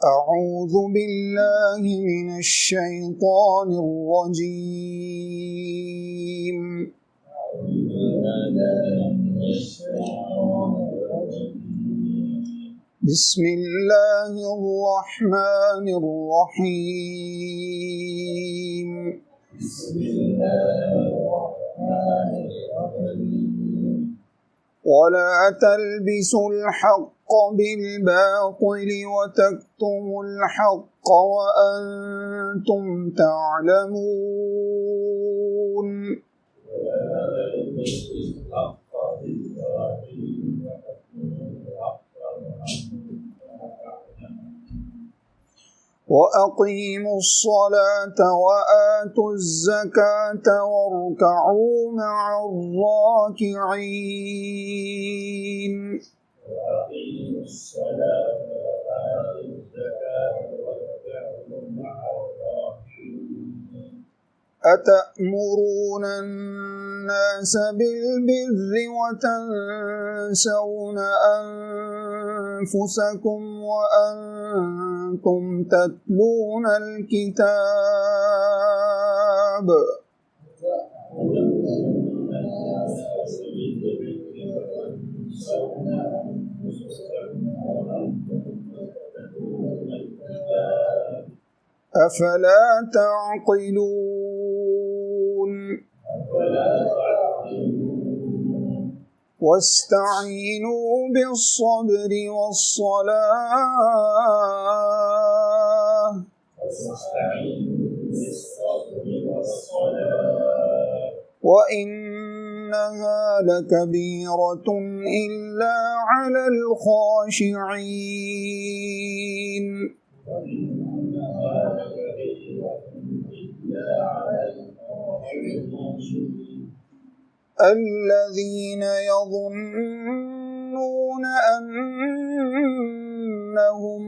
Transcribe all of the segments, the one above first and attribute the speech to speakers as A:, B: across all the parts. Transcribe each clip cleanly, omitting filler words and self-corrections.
A: أعوذ بالله من الشيطان الرجيم. بسم الله الرحمن الرحيم. ولا تلبسوا الحق بالباطل وتكتموا الحق وأنتم تعلمون. وأقيموا الصلاة وآتوا الزكاة واركعوا مع الراكعين. أتأمرون الناس بالبر وتنسون أنفسكم وأنتم تتلون الكتاب. أفلا تعقلون. واستعينوا بالصبر والصلاة وإنها لكبيرة إلا على الخاشعين. الذين يظنون أنهم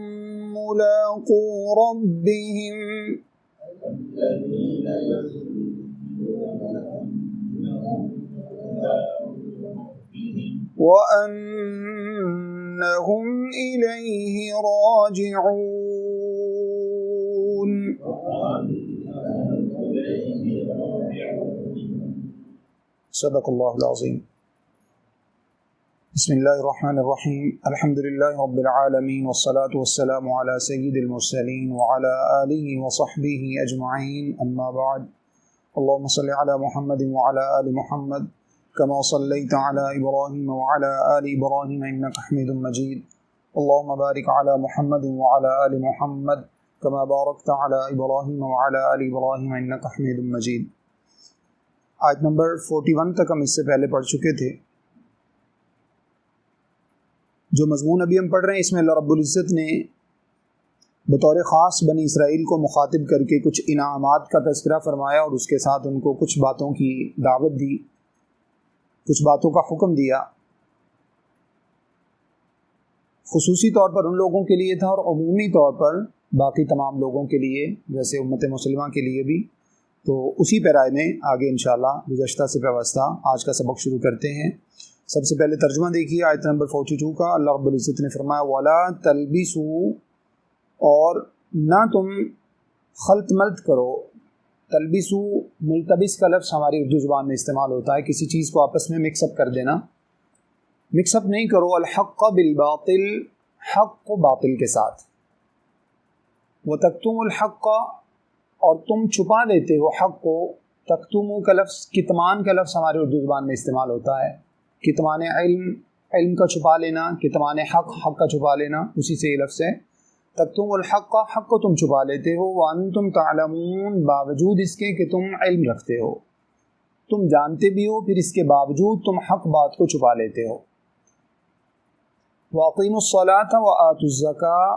A: ملاقو ربهم وأنهم إليه راجعون. صدق اللہ العظیم. بسم اللہ الرحمن الرحیم. الحمد للہ رب العالمین والصلاة والسلام علی سید المرسلین وعلی آلہ وصحبہ اجمعین. اما بعد. اللہم صل علی محمد وعلی آل محمد کما صلیت علی ابراہیم وعلی آل ابراہیم انک حمید مجید. اللہم بارک علی محمد وعلی آل محمد کما بارکت علی ابراہیم وعلی آل ابراہیم انک حمید مجید. آیت نمبر 41 تک ہم اس سے پہلے پڑھ چکے تھے. جو مضمون ابھی ہم پڑھ رہے ہیں اس میں اللہ رب العزت نے بطور خاص بنی اسرائیل کو مخاطب کر کے کچھ انعامات کا تذکرہ فرمایا اور اس کے ساتھ ان کو کچھ باتوں کی دعوت دی، کچھ باتوں کا حکم دیا. خصوصی طور پر ان لوگوں کے لیے تھا اور عمومی طور پر باقی تمام لوگوں کے لیے جیسے امت مسلمہ کے لیے بھی. تو اسی پیرائے میں آگے انشاءاللہ گزشتہ سے پیوستہ آج کا سبق شروع کرتے ہیں. سب سے پہلے ترجمہ دیکھیے آیت نمبر 42 کا. اللہ رب العزت نے فرمایا وَلَا تَلْبِسُوا، اور نہ تم خلط ملط کرو. تلبسو ملتبس کا لفظ ہماری اردو زبان میں استعمال ہوتا ہے کسی چیز کو آپس میں مکس اپ کر دینا. مکس اپ نہیں کرو. الحق بالباطل، حق کو باطل کے ساتھ. وَتَكْتُمُ الْحَقَّ، اور تم چھپا دیتے ہو حق کو. تکتمو کا لفظ، کتمان کا لفظ ہمارے اردو زبان میں استعمال ہوتا ہے. کتمان علم، علم کا چھپا لینا. کتمان حق، حق کا چھپا لینا، اسی سے یہ لفظ ہے. تکتم الحق، حق کو تم چھپا لیتے ہو. وانتم تعلمون، باوجود اس کے کہ تم علم رکھتے ہو، تم جانتے بھی ہو، پھر اس کے باوجود تم حق بات کو چھپا لیتے ہو. واقیموا الصلاۃ وآتوا الزکاۃ،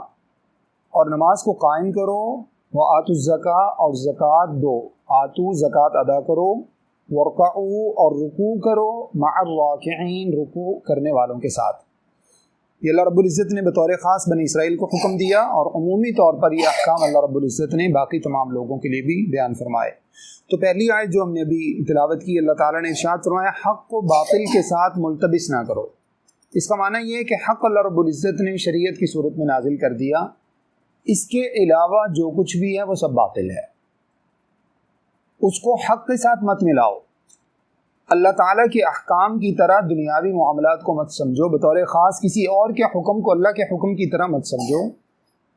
A: اور نماز کو قائم کرو. وآتوا الزکاۃ، اور زکوٰۃ دو. آتو زکوٰۃ ادا کرو. ورکعوا، اور رکوع کرو. مع الراکعین، رکوع کرنے والوں کے ساتھ. یہ اللہ رب العزت نے بطور خاص بنی اسرائیل کو حکم دیا اور عمومی طور پر یہ احکام اللہ رب العزت نے باقی تمام لوگوں کے لیے بھی بیان فرمائے. تو پہلی آیت جو ہم نے ابھی تلاوت کی، اللہ تعالیٰ نے ارشاد فرمایا حق کو باطل کے ساتھ ملتبس نہ کرو. اس کا معنی یہ ہے کہ حق اللہ رب العزت نے شریعت کی صورت میں نازل کر دیا اس کے علاوہ جو کچھ بھی ہے وہ سب باطل ہے، اس کو حق کے ساتھ مت ملاؤ۔ اللہ تعالیٰ کے احکام کی طرح دنیاوی معاملات کو مت سمجھو، بطور خاص کسی اور کے حکم کو اللہ کے حکم کی طرح مت سمجھو،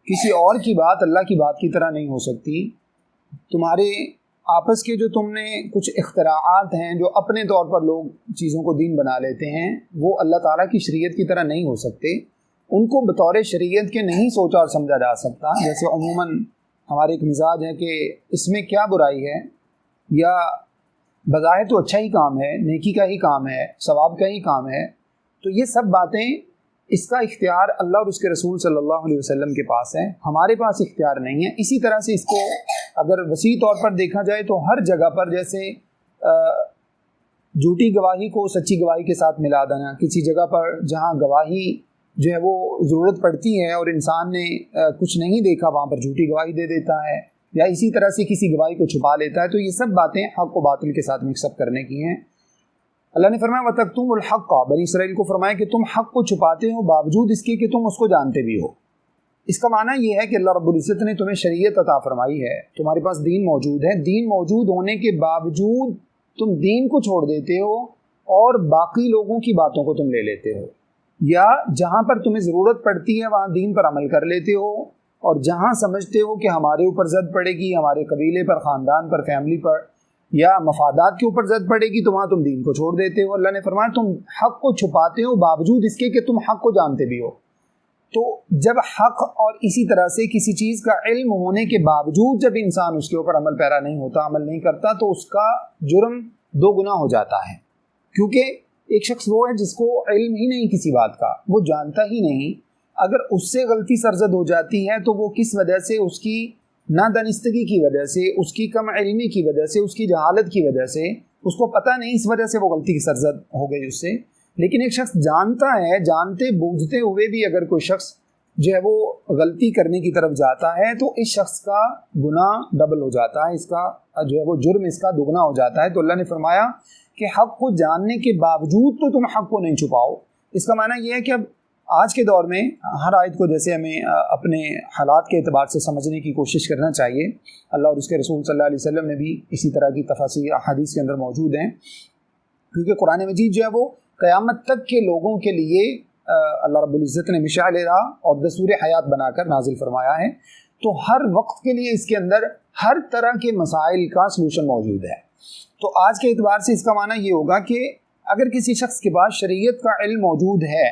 A: کسی اور کی بات اللہ کی بات کی طرح نہیں ہو سکتی۔ تمہارے آپس کے جو تم نے کچھ اختراعات ہیں جو اپنے طور پر لوگ چیزوں کو دین بنا لیتے ہیں، وہ اللہ تعالیٰ کی شریعت کی طرح نہیں ہو سکتے، ان کو بطور شریعت کے نہیں سوچا اور سمجھا جا سکتا۔ جیسے عموماً ہمارے ایک مزاج ہے کہ اس میں کیا برائی ہے، یا بظاہر تو اچھا ہی کام ہے، نیکی کا ہی کام ہے، ثواب کا ہی کام ہے، تو یہ سب باتیں اس کا اختیار اللہ اور اس کے رسول صلی اللہ علیہ وسلم کے پاس ہے، ہمارے پاس اختیار نہیں ہے۔ اسی طرح سے اس کو اگر وسیع طور پر دیکھا جائے تو ہر جگہ پر جیسے جھوٹی گواہی کو سچی گواہی کے ساتھ ملا دینا، کسی جگہ پر جہاں گواہی جو ہے وہ ضرورت پڑتی ہے اور انسان نے کچھ نہیں دیکھا وہاں پر جھوٹی گواہی دے دیتا ہے، یا اسی طرح سے کسی گواہی کو چھپا لیتا ہے، تو یہ سب باتیں حق و باطل کے ساتھ مکس اپ کرنے کی ہیں۔ اللہ نے فرمایا وَتَكْتُمُ الْحَقَّ، بنی اسرائیل کو فرمایا کہ تم حق کو چھپاتے ہو باوجود اس کے کہ تم اس کو جانتے بھی ہو۔ اس کا معنی یہ ہے کہ اللہ رب العزت نے تمہیں شریعت عطا فرمائی ہے، تمہارے پاس دین موجود ہے، دین موجود ہونے کے باوجود تم دین کو چھوڑ دیتے ہو اور باقی لوگوں کی باتوں کو تم لے لیتے ہو، یا جہاں پر تمہیں ضرورت پڑتی ہے وہاں دین پر عمل کر لیتے ہو، اور جہاں سمجھتے ہو کہ ہمارے اوپر زد پڑے گی، ہمارے قبیلے پر، خاندان پر، فیملی پر، یا مفادات کے اوپر زد پڑے گی، تو وہاں تم دین کو چھوڑ دیتے ہو۔ اللہ نے فرمایا تم حق کو چھپاتے ہو باوجود اس کے کہ تم حق کو جانتے بھی ہو۔ تو جب حق اور اسی طرح سے کسی چیز کا علم ہونے کے باوجود جب انسان اس کے اوپر عمل پیرا نہیں ہوتا، عمل نہیں کرتا، تو اس کا جرم دو گنا ہو جاتا ہے، کیونکہ ایک شخص وہ ہے جس کو علم ہی نہیں کسی بات کا، وہ جانتا ہی نہیں، اگر اس سے غلطی سرزد ہو جاتی ہے تو وہ کس وجہ سے، اس کی نادانستگی کی وجہ سے، اس کی کم علمی کی وجہ سے، اس کی جہالت کی وجہ سے، اس کو پتہ نہیں، اس وجہ سے وہ غلطی سرزد ہو گئی اس سے۔ لیکن ایک شخص جانتا ہے، جانتے بوجھتے ہوئے بھی اگر کوئی شخص جو ہے وہ غلطی کرنے کی طرف جاتا ہے تو اس شخص کا گناہ ڈبل ہو جاتا ہے، اس کا جو ہے وہ جرم اس کا دگنا ہو جاتا ہے۔ تو اللہ نے فرمایا کہ حق کو جاننے کے باوجود تو تم حق کو نہیں چھپاؤ۔ اس کا معنی یہ ہے کہ اب آج کے دور میں ہر آیت کو جیسے ہمیں اپنے حالات کے اعتبار سے سمجھنے کی کوشش کرنا چاہیے، اللہ اور اس کے رسول صلی اللہ علیہ وسلم میں بھی اسی طرح کی تفاصیر احادیث کے اندر موجود ہیں، کیونکہ قرآن مجید جو ہے وہ قیامت تک کے لوگوں کے لیے اللہ رب العزت نے مشعل راہ اور دستور حیات بنا کر نازل فرمایا ہے، تو ہر وقت کے لیے اس کے اندر ہر طرح کے مسائل کا سلوشن موجود ہے۔ تو آج کے اعتبار سے اس کا معنی یہ ہوگا کہ اگر کسی شخص کے پاس شریعت کا علم موجود ہے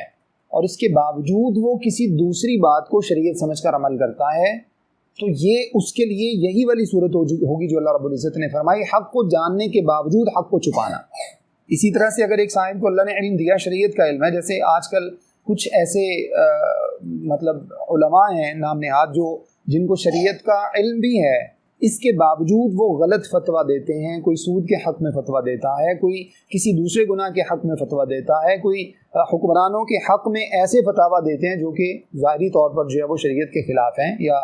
A: اور اس کے باوجود وہ کسی دوسری بات کو شریعت سمجھ کر عمل کرتا ہے، تو یہ اس کے لیے یہی والی صورت ہوگی جو اللہ رب العزت نے فرمائی، حق کو جاننے کے باوجود حق کو چھپانا۔ اسی طرح سے اگر ایک صاحب کو اللہ نے علم دیا، شریعت کا علم ہے، جیسے آج کل کچھ ایسے مطلب علماء ہیں نام نہاد جن کو شریعت کا علم بھی ہے، اس کے باوجود وہ غلط فتویٰ دیتے ہیں، کوئی سود کے حق میں فتویٰ دیتا ہے، کوئی کسی دوسرے گناہ کے حق میں فتویٰ دیتا ہے، کوئی حکمرانوں کے حق میں ایسے فتاویٰ دیتے ہیں جو کہ ظاہری طور پر جو ہے وہ شریعت کے خلاف ہیں، یا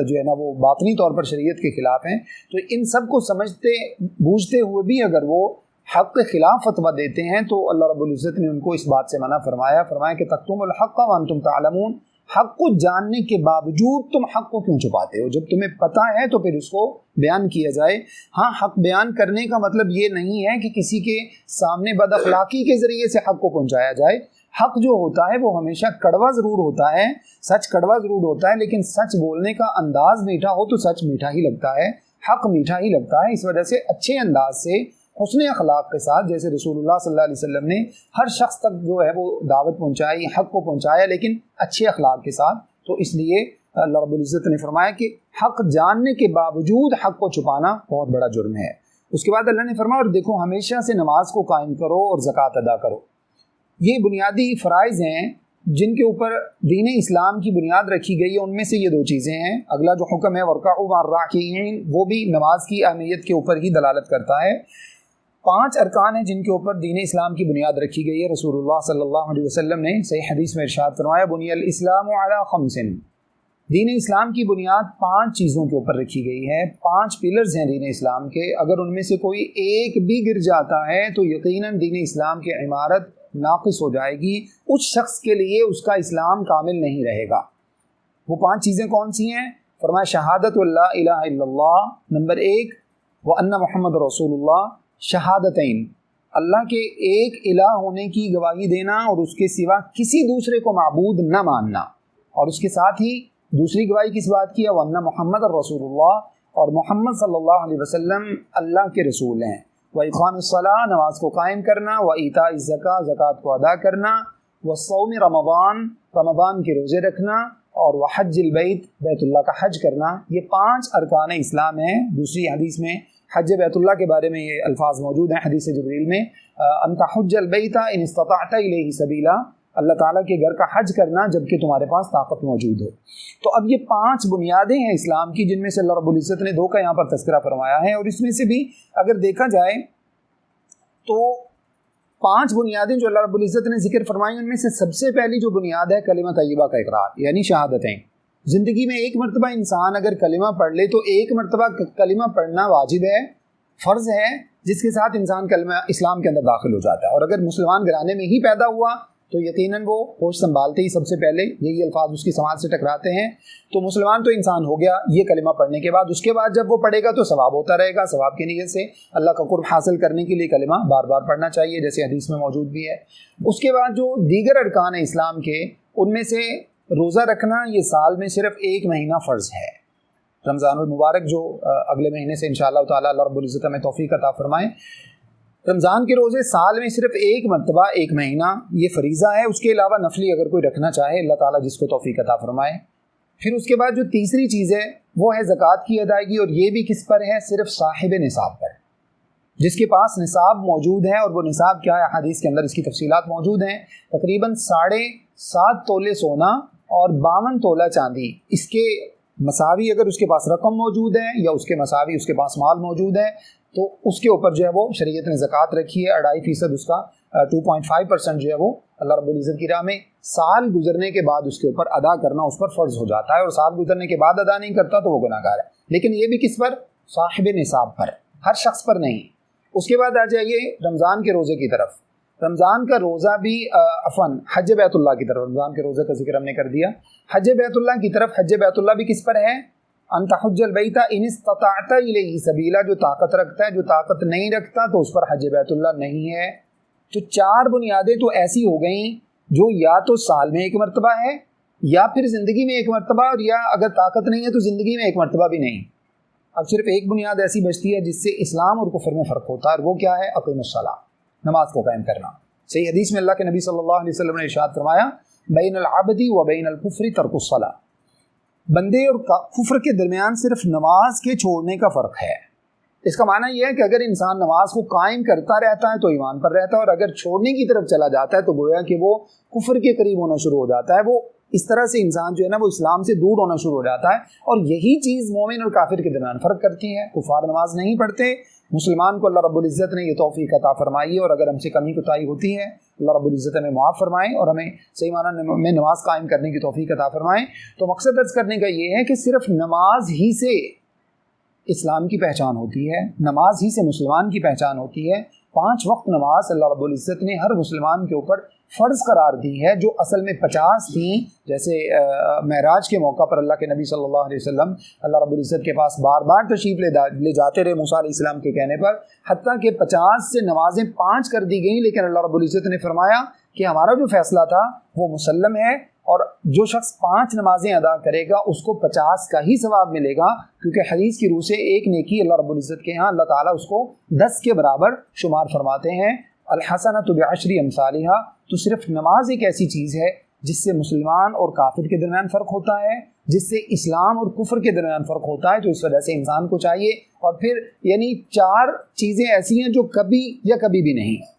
A: جو ہے نا وہ باطنی طور پر شریعت کے خلاف ہیں۔ تو ان سب کو سمجھتے بوجھتے ہوئے بھی اگر وہ حق کے خلاف فتویٰ دیتے ہیں تو اللہ رب العزت نے ان کو اس بات سے منع فرمایا کہ تکتم الحق وانتم تعلمون، حق کو جاننے کے باوجود تم حق کو کیوں چھپاتے ہو؟ جب تمہیں پتہ ہے تو پھر اس کو بیان کیا جائے۔ ہاں، حق بیان کرنے کا مطلب یہ نہیں ہے کہ کسی کے سامنے بد اخلاقی کے ذریعے سے حق کو پہنچایا جائے۔ حق جو ہوتا ہے وہ ہمیشہ کڑوا ضرور ہوتا ہے، سچ کڑوا ضرور ہوتا ہے، لیکن سچ بولنے کا انداز میٹھا ہو تو سچ میٹھا ہی لگتا ہے، حق میٹھا ہی لگتا ہے۔ اس وجہ سے اچھے انداز سے، حسن اخلاق کے ساتھ، جیسے رسول اللہ صلی اللہ علیہ وسلم نے ہر شخص تک جو ہے وہ دعوت پہنچائی، حق کو پہنچایا، لیکن اچھے اخلاق کے ساتھ۔ تو اس لیے اللہ رب العزت نے فرمایا کہ حق جاننے کے باوجود حق کو چھپانا بہت بڑا جرم ہے۔ اس کے بعد اللہ نے فرمایا اور دیکھو ہمیشہ سے نماز کو قائم کرو اور زکوٰۃ ادا کرو۔ یہ بنیادی فرائض ہیں جن کے اوپر دین اسلام کی بنیاد رکھی گئی ہے، ان میں سے یہ دو چیزیں ہیں۔ اگلا جو حکم ہے وَارْكَعُوا مَعَ الرَّاكِعِينَ، وہ بھی نماز کی اہمیت کے اوپر ہی دلالت کرتا ہے۔ 5 ارکان ہیں جن کے اوپر دین اسلام کی بنیاد رکھی گئی ہے۔ رسول اللہ صلی اللہ علیہ وسلم نے صحیح حدیث میں ارشاد فرمایا بنی الاسلام علی 5، دین اسلام کی بنیاد 5 چیزوں کے اوپر رکھی گئی ہے۔ 5 پلرز ہیں دین اسلام کے، اگر ان میں سے کوئی ایک بھی گر جاتا ہے تو یقیناً دین اسلام کی عمارت ناقص ہو جائے گی، اس شخص کے لیے اس کا اسلام کامل نہیں رہے گا۔ وہ 5 چیزیں کون سی ہیں؟ فرمایا شہادت لا الہ الا اللہ نمبر 1، وان محمد رسول اللہ، شہادتین، اللہ کے ایک الہ ہونے کی گواہی دینا اور اس کے سوا کسی دوسرے کو معبود نہ ماننا، اور اس کے ساتھ ہی دوسری گواہی کس بات کی ہے؟ وَأَنَّ مُحَمَّدَ رَسُولُ اللَّهِ، اور محمد صلی اللہ علیہ وسلم اللہ کے رسول ہیں، وَإِقَامِ الصَّلَاةِ، نماز کو قائم کرنا، وَإِيتَاءِ الزَّكَاةِ، زکوٰۃ کو ادا کرنا، وَالصَّوْمِ رمضان، رمضان کے روزے رکھنا، اور وحج البیت، بیت اللہ کا حج کرنا۔ یہ 5 ارکان اسلام ہیں۔ دوسری حدیث میں حج بیت اللہ کے بارے میں یہ الفاظ موجود ہیں حدیث جبریل میں، ان تحج البیت ان استطعت الیہ سبیلا، اللہ تعالیٰ کے گھر کا حج کرنا جب کہ تمہارے پاس طاقت موجود ہو۔ تو اب یہ 5 بنیادیں ہیں اسلام کی، جن میں سے اللہ رب العزت نے 2 کا یہاں پر تذکرہ فرمایا ہے، اور اس میں سے بھی اگر دیکھا جائے تو 5 بنیادیں جو اللہ رب العزت نے ذکر فرمائی، ان میں سے سب سے پہلی جو بنیاد ہے کلمہ طیبہ کا اقرار، یعنی شہادتیں۔ زندگی میں ایک مرتبہ انسان اگر کلمہ پڑھ لے تو ایک مرتبہ کلمہ پڑھنا واجب ہے، فرض ہے، جس کے ساتھ انسان کلمہ اسلام کے اندر داخل ہو جاتا ہے۔ اور اگر مسلمان گھرانے میں ہی پیدا ہوا تو یقیناً وہ ہوش سنبھالتے ہی سب سے پہلے یہی الفاظ اس کی سماج سے ٹکراتے ہیں، تو مسلمان تو انسان ہو گیا یہ کلمہ پڑھنے کے بعد۔ اس کے بعد جب وہ پڑھے گا تو ثواب ہوتا رہے گا، ثواب کی نیت سے اللہ کا قرب حاصل کرنے کے لیے کلمہ بار بار پڑھنا چاہیے، جیسے حدیث میں موجود بھی ہے۔ اس کے بعد جو دیگر ارکان ہیں اسلام کے، ان میں سے روزہ رکھنا، یہ سال میں صرف 1 مہینہ فرض ہے، رمضان المبارک جو اگلے مہینے سے انشاءاللہ تعالیٰ اللہ رب العزت ہمیں توفیق عطا فرمائے۔ رمضان کے روزے سال میں صرف 1 مرتبہ 1 مہینہ، یہ فریضہ ہے۔ اس کے علاوہ نفلی اگر کوئی رکھنا چاہے اللہ تعالیٰ جس کو توفیق عطا فرمائے۔ پھر اس کے بعد جو تیسری چیز ہے وہ ہے زکوٰۃ کی ادائیگی، اور یہ بھی کس پر ہے؟ صرف صاحب نصاب پر، جس کے پاس نصاب موجود ہے۔ اور وہ نصاب کیا ہے؟ حدیث کے اندر اس کی تفصیلات موجود ہیں۔ تقریباً 7.5 تولے سونا اور 52 تولہ چاندی، اس کے مساوی اگر اس کے پاس رقم موجود ہے یا اس کے مساوی اس کے پاس مال موجود ہے تو اس کے اوپر جو ہے وہ شریعت نے زکوٰۃ رکھی ہے۔ 2.5% اس کا 2.5% جو ہے وہ اللہ رب العزت کی راہ میں سال گزرنے کے بعد اس کے اوپر ادا کرنا اس پر فرض ہو جاتا ہے، اور سال گزرنے کے بعد ادا نہیں کرتا تو وہ گناہ گار ہے۔ لیکن یہ بھی کس پر؟ صاحب نصاب پر، ہر شخص پر نہیں۔ اس کے بعد آ جائیے رمضان کے روزے کی طرف۔ رمضان کا روزہ بھی حج بیت اللہ کی طرف، رمضان کے روزے کا ذکر ہم نے کر دیا، حج بیت اللہ کی طرف۔ حج بیت اللہ بھی کس پر ہے؟ ان تحج البیت ان استطعت الیہ سبیلا، جو طاقت رکھتا ہے، جو طاقت نہیں رکھتا تو اس پر حج بیت اللہ نہیں ہے۔ تو 4 بنیادیں تو ایسی ہو گئیں جو یا تو سال میں 1 مرتبہ ہے، یا پھر زندگی میں 1 مرتبہ، اور یا اگر طاقت نہیں ہے تو زندگی میں 1 مرتبہ بھی نہیں۔ اب صرف ایک بنیاد ایسی بچتی ہے جس سے اسلام اور کفر میں فرق ہوتا ہے، اور وہ کیا ہے؟ اقیم الصلاۃ، نماز کو قائم کرنا۔ صحیح حدیث میں اللہ کے نبی صلی اللہ علیہ وسلم نے ارشاد فرمایا بین العبد و بین الکفر ترک الصلاۃ، بندے اور کفر کے درمیان صرف نماز کے چھوڑنے کا فرق ہے۔ اس کا معنی یہ ہے کہ اگر انسان نماز کو قائم کرتا رہتا ہے تو ایمان پر رہتا ہے، اور اگر چھوڑنے کی طرف چلا جاتا ہے تو گویا کہ وہ کفر کے قریب ہونا شروع ہو جاتا ہے۔ وہ اس طرح سے انسان جو ہے نا وہ اسلام سے دور ہونا شروع ہو جاتا ہے، اور یہی چیز مومن اور کافر کے درمیان فرق کرتی ہے۔ کفار نماز نہیں پڑھتے، مسلمان کو اللہ رب العزت نے یہ توفیق عطا فرمائی ہے، اور اگر ہم سے کمی کوتاہی ہوتی ہے اللہ رب العزت ہمیں معاف فرمائے اور ہمیں صحیح معنی میں نماز قائم کرنے کی توفیق عطا فرمائے۔ تو مقصد عرض کرنے کا یہ ہے کہ صرف نماز ہی سے اسلام کی پہچان ہوتی ہے، نماز ہی سے مسلمان کی پہچان ہوتی ہے۔ 5 وقت نماز اللہ رب العزت نے ہر مسلمان کے اوپر فرض قرار دی ہے، جو اصل میں 50 تھیں۔ جیسے معراج کے موقع پر اللہ کے نبی صلی اللہ علیہ وسلم اللہ رب العزت کے پاس بار بار تشریف لے جاتے رہے موسیٰ علیہ السلام کے کہنے پر، حتیٰ کہ 50 سے نمازیں 5 کر دی گئیں، لیکن اللہ رب العزت نے فرمایا کہ ہمارا جو فیصلہ تھا وہ مسلم ہے، اور جو شخص 5 نمازیں ادا کرے گا اس کو 50 کا ہی ثواب ملے گا، کیونکہ حدیث کی روح سے ایک نیکی اللہ رب العزت کے ہاں اللہ تعالیٰ اس کو 10 کے برابر شمار فرماتے ہیں۔ الحسنۃ بعشر امثالھا، تو صرف نماز ایک ایسی چیز ہے جس سے مسلمان اور کافر کے درمیان فرق ہوتا ہے، جس سے اسلام اور کفر کے درمیان فرق ہوتا ہے۔ تو اس وجہ سے انسان کو چاہیے، اور پھر یعنی 4 چیزیں ایسی ہیں جو کبھی یا کبھی بھی نہیں،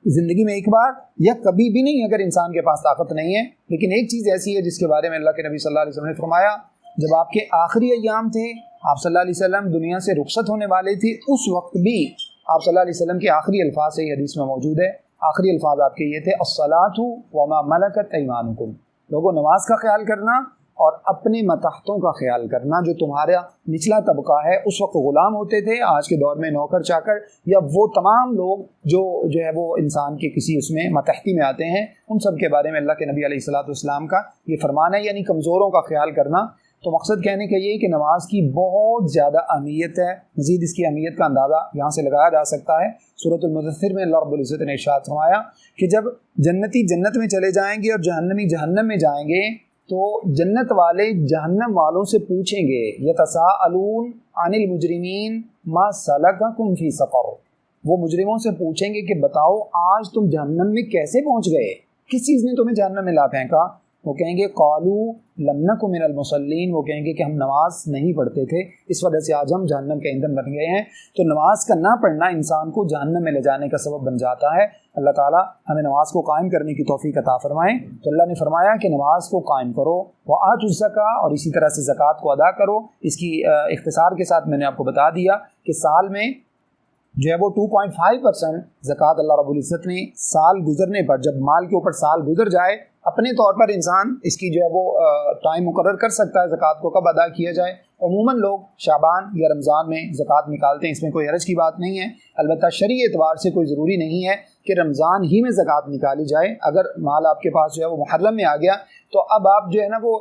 A: زندگی میں ایک بار یا کبھی بھی نہیں اگر انسان کے پاس طاقت نہیں ہے۔ لیکن ایک چیز ایسی ہے جس کے بارے میں اللہ کے نبی صلی اللہ علیہ وسلم نے فرمایا، جب آپ کے آخری ایام تھے، آپ صلی اللہ علیہ وسلم دنیا سے رخصت ہونے والے تھے، اس وقت بھی آپ صلی اللہ علیہ وسلم کے آخری الفاظ سے یہ حدیث میں موجود ہے، آخری الفاظ آپ کے یہ تھے الصلاۃ وما ملکت ایمانکم، لوگوں نماز کا خیال کرنا اور اپنے متحتوں کا خیال کرنا. جو تمہارا نچلا طبقہ ہے اس وقت غلام ہوتے تھے، آج کے دور میں نوکر چاکر، یا وہ تمام لوگ جو ہے وہ انسان کے کسی اس میں متحتی میں آتے ہیں، ان سب کے بارے میں اللہ کے نبی علیہ الصلوۃ والسلام کا یہ فرمان ہے، یعنی کمزوروں کا خیال کرنا. تو مقصد کہنے کا یہ کہ نماز کی بہت زیادہ اہمیت ہے. مزید اس کی اہمیت کا اندازہ یہاں سے لگایا جا سکتا ہے. سورۃ المدثر میں اللہ رب العزت نے ارشاد فرمایا کہ جب جنتی جنت میں چلے جائیں گے اور جہنمی جہنم میں جائیں گے تو جنت والے جہنم والوں سے پوچھیں گے یتساءلون عن المجرمین ما سلککم فی سقر. وہ مجرموں سے پوچھیں گے کہ بتاؤ آج تم جہنم میں کیسے پہنچ گئے، کس چیز نے تمہیں جہنم میں لا پھینکا. وہ کہیں گے قالوا لم نک من المصلین، وہ کہیں گے کہ ہم نماز نہیں پڑھتے تھے، اس وجہ سے آج ہم جہنم کے ایندھن بن گئے ہیں. تو نماز کا نہ پڑھنا انسان کو جہنم میں لے جانے کا سبب بن جاتا ہے. اللہ تعالیٰ ہمیں نماز کو قائم کرنے کی توفیق عطا فرمائیں. تو اللہ نے فرمایا کہ نماز کو قائم کرو، وآتوا الزکاۃ، اور اسی طرح سے زکوٰۃ کو ادا کرو. اس کی اختصار کے ساتھ میں نے آپ کو بتا دیا کہ سال میں جو ہے وہ 2.5% زکوٰۃ اللہ رب العزت نے سال گزرنے پر، جب مال کے اوپر سال گزر جائے، اپنے طور پر انسان اس کی جو ہے وہ ٹائم مقرر کر سکتا ہے زکوٰۃ کو کب ادا کیا جائے. عموماً لوگ شعبان یا رمضان میں زکوٰۃ نکالتے ہیں، اس میں کوئی حرج کی بات نہیں ہے. البتہ شرعی اعتبار سے کوئی ضروری نہیں ہے کہ رمضان ہی میں زکوٰۃ نکالی جائے. اگر مال آپ کے پاس جو ہے وہ محرم میں آ گیا تو اب آپ جو ہے نا وہ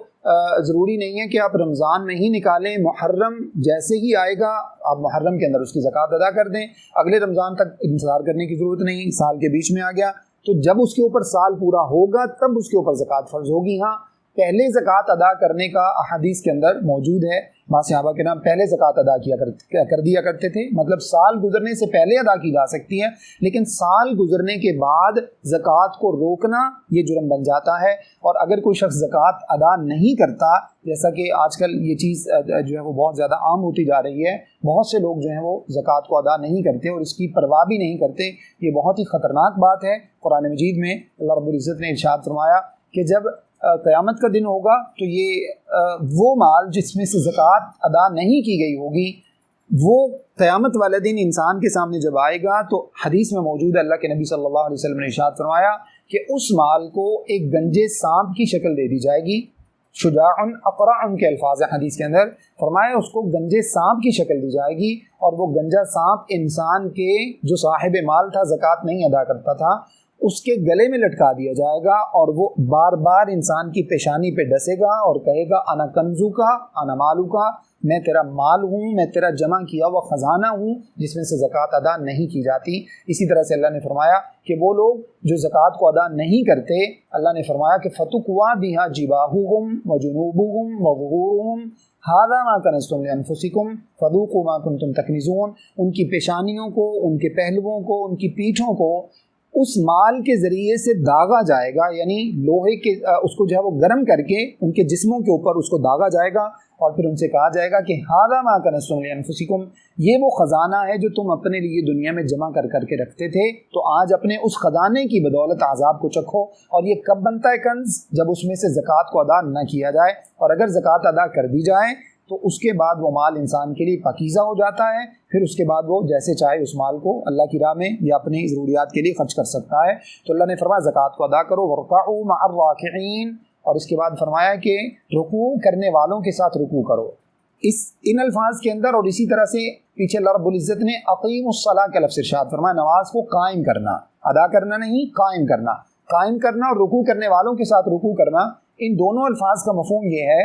A: ضروری نہیں ہے کہ آپ رمضان میں ہی نکالیں. محرم جیسے ہی آئے گا آپ محرم کے اندر اس کی زکوٰۃ ادا کر دیں، اگلے رمضان تک انتظار کرنے کی ضرورت نہیں. سال کے بیچ میں آ گیا تو جب اس کے اوپر سال پورا ہوگا تب اس کے اوپر زکوٰۃ فرض ہوگی. ہاں پہلے زکوٰۃ ادا کرنے کا احادیث کے اندر موجود ہے. بعض صحابہ کے نام پہلے زکوٰۃ ادا کر دیا کرتے تھے، مطلب سال گزرنے سے پہلے ادا کی جا سکتی ہے، لیکن سال گزرنے کے بعد زکوٰۃ کو روکنا یہ جرم بن جاتا ہے. اور اگر کوئی شخص زکوٰۃ ادا نہیں کرتا، جیسا کہ آج کل یہ چیز جو ہے وہ بہت زیادہ عام ہوتی جا رہی ہے، بہت سے لوگ جو ہیں وہ زکوٰۃ کو ادا نہیں کرتے اور اس کی پرواہ بھی نہیں کرتے، یہ بہت ہی خطرناک بات ہے. قرآن مجید میں اللہ رب العزت نے ارشاد فرمایا کہ جب قیامت کا دن ہوگا تو یہ وہ مال جس میں سے زکوٰۃ ادا نہیں کی گئی ہوگی، وہ قیامت والے دن انسان کے سامنے جب آئے گا تو حدیث میں موجود ہے، اللہ کے نبی صلی اللہ علیہ وسلم نے ارشاد فرمایا کہ اس مال کو ایک گنجے سانپ کی شکل دے دی جائے گی. شجاع اقرع کے الفاظ ہیں حدیث کے اندر، فرمایا اس کو گنجے سانپ کی شکل دی جائے گی، اور وہ گنجا سانپ انسان کے جو صاحب مال تھا زکوٰۃ نہیں ادا کرتا تھا اس کے گلے میں لٹکا دیا جائے گا، اور وہ بار بار انسان کی پیشانی پہ ڈسے گا اور کہے گا انا کنزو کا انا مالو کا، میں تیرا مال ہوں، میں تیرا جمع کیا ہوا خزانہ ہوں جس میں سے زکوٰۃ ادا نہیں کی جاتی. اسی طرح سے اللہ نے فرمایا کہ وہ لوگ جو زکوٰۃ کو ادا نہیں کرتے، اللہ نے فرمایا کہ فتقوا بہا جباہہم وجنوبہم وظہورہم ھذا ما کنزتم لانفسکم فذوقوا ما کنتم تکنزون. ان کی پیشانیوں کو، ان کے پہلوؤں کو، ان کی پیٹھوں کو اس مال کے ذریعے سے داغا جائے گا، یعنی لوہے کے اس کو جو ہے وہ گرم کر کے ان کے جسموں کے اوپر اس کو داغا جائے گا، اور پھر ان سے کہا جائے گا کہ ھذا ما کنزتم لانفسکم، یہ وہ خزانہ ہے جو تم اپنے لیے دنیا میں جمع کر کے رکھتے تھے، تو آج اپنے اس خزانے کی بدولت عذاب کو چکھو. اور یہ کب بنتا ہے کنز؟ جب اس میں سے زکوٰۃ کو ادا نہ کیا جائے، اور اگر زکوٰۃ ادا کر دی جائے تو اس کے بعد وہ مال انسان کے لیے پاکیزہ ہو جاتا ہے، پھر اس کے بعد وہ جیسے چاہے اس مال کو اللہ کی راہ میں یا اپنی ضروریات کے لیے خرچ کر سکتا ہے. تو اللہ نے فرمایا زکوٰۃ کو ادا کرو، وارکعوا مع الراکعین، اور اس کے بعد فرمایا کہ رکوع کرنے والوں کے ساتھ رکوع کرو. ان الفاظ کے اندر اور اسی طرح سے پیچھے اللہ رب العزت نے اقیم الصلاۃ کا لفظ ارشاد فرمایا، نماز کو قائم کرنا، ادا کرنا نہیں، قائم کرنا. قائم کرنا اور رکوع کرنے والوں کے ساتھ رکوع کرنا، ان دونوں الفاظ کا مفہوم یہ ہے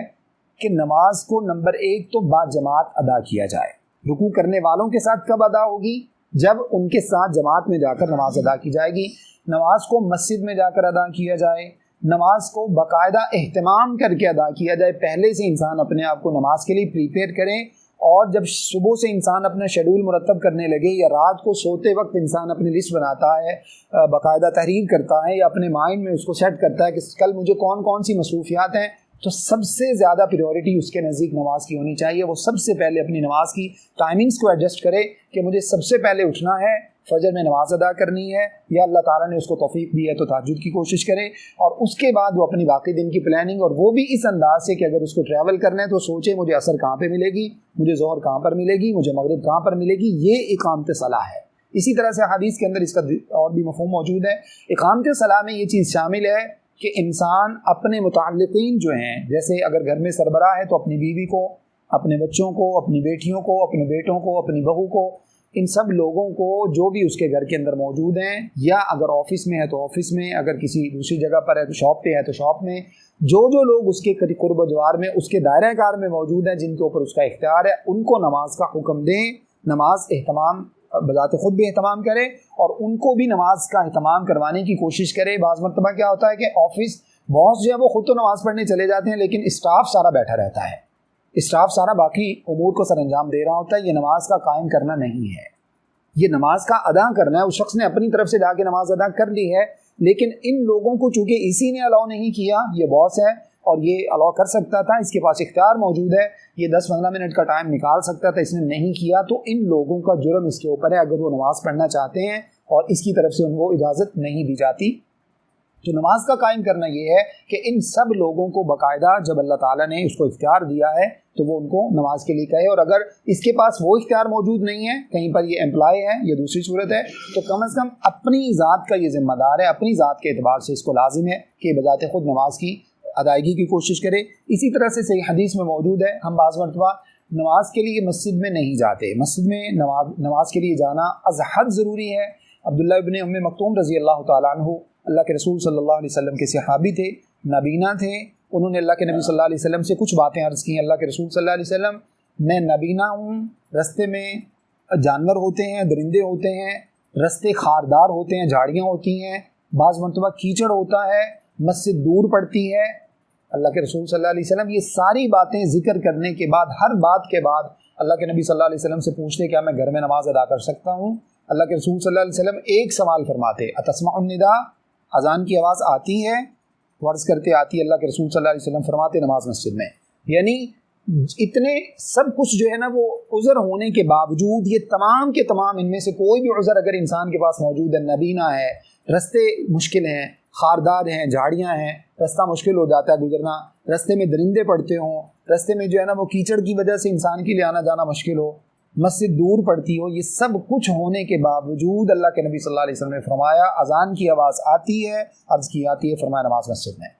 A: کہ نماز کو نمبر 1 تو با جماعت ادا کیا جائے. رکوع کرنے والوں کے ساتھ کب ادا ہوگی؟ جب ان کے ساتھ جماعت میں جا کر نماز ادا کی جائے گی. نماز کو مسجد میں جا کر ادا کیا جائے، نماز کو باقاعدہ اہتمام کر کے ادا کیا جائے. پہلے سے انسان اپنے آپ کو نماز کے لیے پریپیئر کریں، اور جب صبح سے انسان اپنا شیڈول مرتب کرنے لگے یا رات کو سوتے وقت انسان اپنی لسٹ بناتا ہے، باقاعدہ تحریر کرتا ہے یا اپنے مائنڈ میں اس کو سیٹ کرتا ہے کہ کل مجھے کون کون سی مصروفیات ہیں، تو سب سے زیادہ پریورٹی اس کے نزدیک نماز کی ہونی چاہیے. وہ سب سے پہلے اپنی نماز کی ٹائمنگز کو ایڈجسٹ کرے کہ مجھے سب سے پہلے اٹھنا ہے، فجر میں نماز ادا کرنی ہے، یا اللہ تعالیٰ نے اس کو توفیق دی ہے تو تہجد کی کوشش کرے، اور اس کے بعد وہ اپنی باقی دن کی پلاننگ، اور وہ بھی اس انداز سے کہ اگر اس کو ٹریول کرنا ہے تو سوچے مجھے عصر کہاں پہ ملے گی، مجھے ظہر کہاں پر ملے گی، مجھے مغرب کہاں پر ملے گی. یہ اقامت صلاح ہے. اسی طرح سے حدیث کے اندر اس کا اور بھی مفہوم موجود ہے. اقامت صلاح میں یہ چیز شامل ہے کہ انسان اپنے متعلقین جو ہیں، جیسے اگر گھر میں سربراہ ہے تو اپنی بیوی کو، اپنے بچوں کو، اپنی بیٹیوں کو، اپنے بیٹوں کو، اپنی بہو کو، ان سب لوگوں کو جو بھی اس کے گھر کے اندر موجود ہیں، یا اگر آفس میں ہے تو آفس میں، اگر کسی دوسری جگہ پر ہے تو شاپ پہ ہے تو شاپ میں، جو لوگ اس کے قرب و جوار میں، اس کے دائرہ کار میں موجود ہیں، جن کے اوپر اس کا اختیار ہے، ان کو نماز کا حکم دیں۔ نماز اہتمام بذات خود بھی اہتمام کرے اور ان کو بھی نماز کا اہتمام کروانے کی کوشش کرے۔ بعض مرتبہ کیا ہوتا ہے کہ آفس باس جو ہے وہ خود تو نماز پڑھنے چلے جاتے ہیں، لیکن اسٹاف سارا بیٹھا رہتا ہے، اسٹاف سارا باقی امور کو سر انجام دے رہا ہوتا ہے۔ یہ نماز کا قائم کرنا نہیں ہے، یہ نماز کا ادا کرنا ہے۔ اس شخص نے اپنی طرف سے جا کے نماز ادا کر لی ہے، لیکن ان لوگوں کو چونکہ اسی نے الاؤ نہیں کیا، یہ باس ہے اور یہ الاؤ کر سکتا تھا، اس کے پاس اختیار موجود ہے، یہ 10-15 منٹ کا ٹائم نکال سکتا تھا، اس نے نہیں کیا، تو ان لوگوں کا جرم اس کے اوپر ہے اگر وہ نماز پڑھنا چاہتے ہیں اور اس کی طرف سے ان کو اجازت نہیں دی جاتی۔ تو نماز کا قائم کرنا یہ ہے کہ ان سب لوگوں کو باقاعدہ جب اللہ تعالیٰ نے اس کو اختیار دیا ہے تو وہ ان کو نماز کے لیے کہے، اور اگر اس کے پاس وہ اختیار موجود نہیں ہے، کہیں پر یہ امپلائی ہے، یہ دوسری صورت ہے، تو کم از کم اپنی ذات کا یہ ذمہ دار ہے، اپنی ذات کے اعتبار سے اس کو لازم ہے کہ بذات خود نماز کی ادائیگی کی کوشش کرے۔ اسی طرح سے صحیح حدیث میں موجود ہے، ہم بعض مرتبہ نماز کے لیے مسجد میں نہیں جاتے، مسجد میں نماز کے لیے جانا از حد ضروری ہے۔ عبداللہ ابن ام مکتوم رضی اللہ تعالیٰ عنہ اللہ کے رسول صلی اللہ علیہ وسلم کے صحابی تھے، نابینا تھے، انہوں نے اللہ کے نبی صلی اللہ علیہ وسلم سے کچھ باتیں عرض کی۔ اللہ کے رسول صلی اللہ علیہ وسلم، میں نابینا ہوں، رستے میں جانور ہوتے ہیں، درندے ہوتے ہیں، رستے خاردار ہوتے ہیں، جھاڑیاں ہوتی ہیں، بعض مرتبہ کیچڑ ہوتا ہے، مسجد دور پڑتی ہے۔ اللہ کے رسول صلی اللہ علیہ وسلم یہ ساری باتیں ذکر کرنے کے بعد، ہر بات کے بعد اللہ کے نبی صلی اللہ علیہ وسلم سے پوچھتے کیا میں گھر میں نماز ادا کر سکتا ہوں؟ اللہ کے رسول صلی اللہ علیہ وسلم ایک سوال فرماتے، اتسمع النداء، اذان کی آواز آتی ہے؟ ورز کرتے آتی ہے۔ اللہ کے رسول صلی اللہ علیہ وسلم فرماتے نماز مسجد میں، یعنی اتنے سب کچھ جو ہے نا وہ عذر ہونے کے باوجود، یہ تمام کے تمام ان میں سے کوئی بھی عذر اگر انسان کے پاس موجود ہے، نبینا ہے، رستے مشکل ہیں، خاردار ہیں، جھاڑیاں ہیں، رستہ مشکل ہو جاتا ہے گزرنا، رستے میں درندے پڑتے ہوں، رستے میں جو ہے نا وہ کیچڑ کی وجہ سے انسان کے لیے آنا جانا مشکل ہو، مسجد دور پڑتی ہو، یہ سب کچھ ہونے کے باوجود اللہ کے نبی صلی اللہ علیہ وسلم نے فرمایا اذان کی آواز آتی ہے، عرض کی آتی ہے، فرمایا نماز مسجد میں۔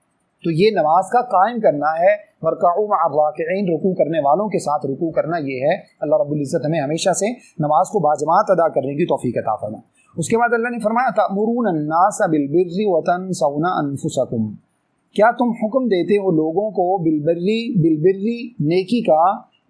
A: تو یہ نماز کا قائم کرنا ہے، وَارْكَعُوا مَعَ الرَّاكِعِينَ، رکوع کرنے والوں کے ساتھ رکوع کرنا یہ ہے۔ اللہ رب العزت ہمیں ہمیشہ سے نماز کو باجماعت ادا کرنے کی توفیق عطا فرمائے۔ اس کے بعد اللہ نے فرمایا تَأْمُرُونَ النَّاسَ بِالْبِرِّ وَتَنْسَوْنَ أَنفُسَكُمْ، کیا تم حکم دیتے ہو لوگوں کو بالبر نیکی کا،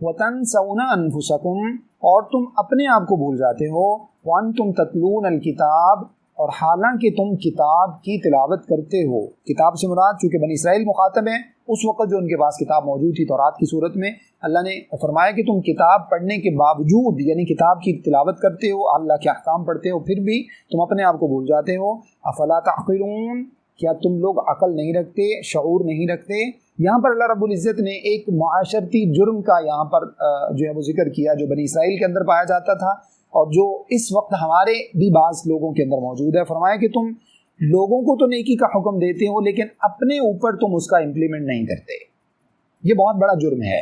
A: وَتَنْسَوْنَ أَنفُسَكُمْ، اور تم اپنے آپ کو بھول جاتے ہو، وَأَنْتُمْ تَتْلُونَ الْكِتَابَ، اور حالانکہ تم کتاب کی تلاوت کرتے ہو۔ کتاب سے مراد چونکہ بنی اسرائیل مخاطب ہیں، اس وقت جو ان کے پاس کتاب موجود تھی تورات کی صورت میں، اللہ نے فرمایا کہ تم کتاب پڑھنے کے باوجود، یعنی کتاب کی تلاوت کرتے ہو، اللہ کے احکام پڑھتے ہو، پھر بھی تم اپنے آپ کو بھول جاتے ہو۔ افلا تعقلون، کیا تم لوگ عقل نہیں رکھتے، شعور نہیں رکھتے؟ یہاں پر اللہ رب العزت نے ایک معاشرتی جرم کا یہاں پر جو ہے وہ ذکر کیا، جو بنی اسرائیل کے اندر پایا جاتا تھا اور جو اس وقت ہمارے بھی بعض لوگوں کے اندر موجود ہے۔ فرمایا کہ تم لوگوں کو تو نیکی کا حکم دیتے ہو، لیکن اپنے اوپر تم اس کا امپلیمنٹ نہیں کرتے۔ یہ بہت بڑا جرم ہے۔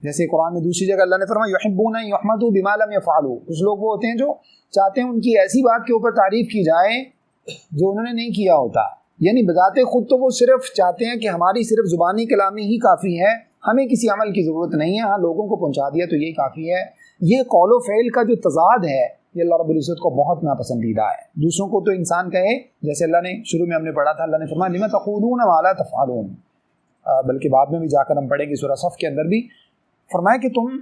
A: جیسے قرآن میں دوسری جگہ اللہ نے فرمایا یحبون ان یحمدوا بما لم یفعلوا، کچھ لوگ وہ ہوتے ہیں جو چاہتے ہیں ان کی ایسی بات کے اوپر تعریف کی جائے جو انہوں نے نہیں کیا ہوتا، یعنی بذات خود تو وہ صرف چاہتے ہیں کہ ہماری صرف زبانی کلامی ہی کافی ہے، ہمیں کسی عمل کی ضرورت نہیں ہے، ہاں لوگوں کو پہنچا دیا تو یہی کافی ہے۔ یہ قول و فعل کا جو تضاد ہے یہ اللہ رب العزت کو بہت ناپسندیدہ ہے۔ دوسروں کو تو انسان کہے، جیسے اللہ نے شروع میں ہم نے پڑھا تھا، اللہ نے فرمایا لِمَ تَقُولُونَ مَا لَا تَفْعَلُونَ، بلکہ بعد میں بھی جا کر ہم پڑھیں گے سورہ صف کے اندر بھی، فرمایا کہ تم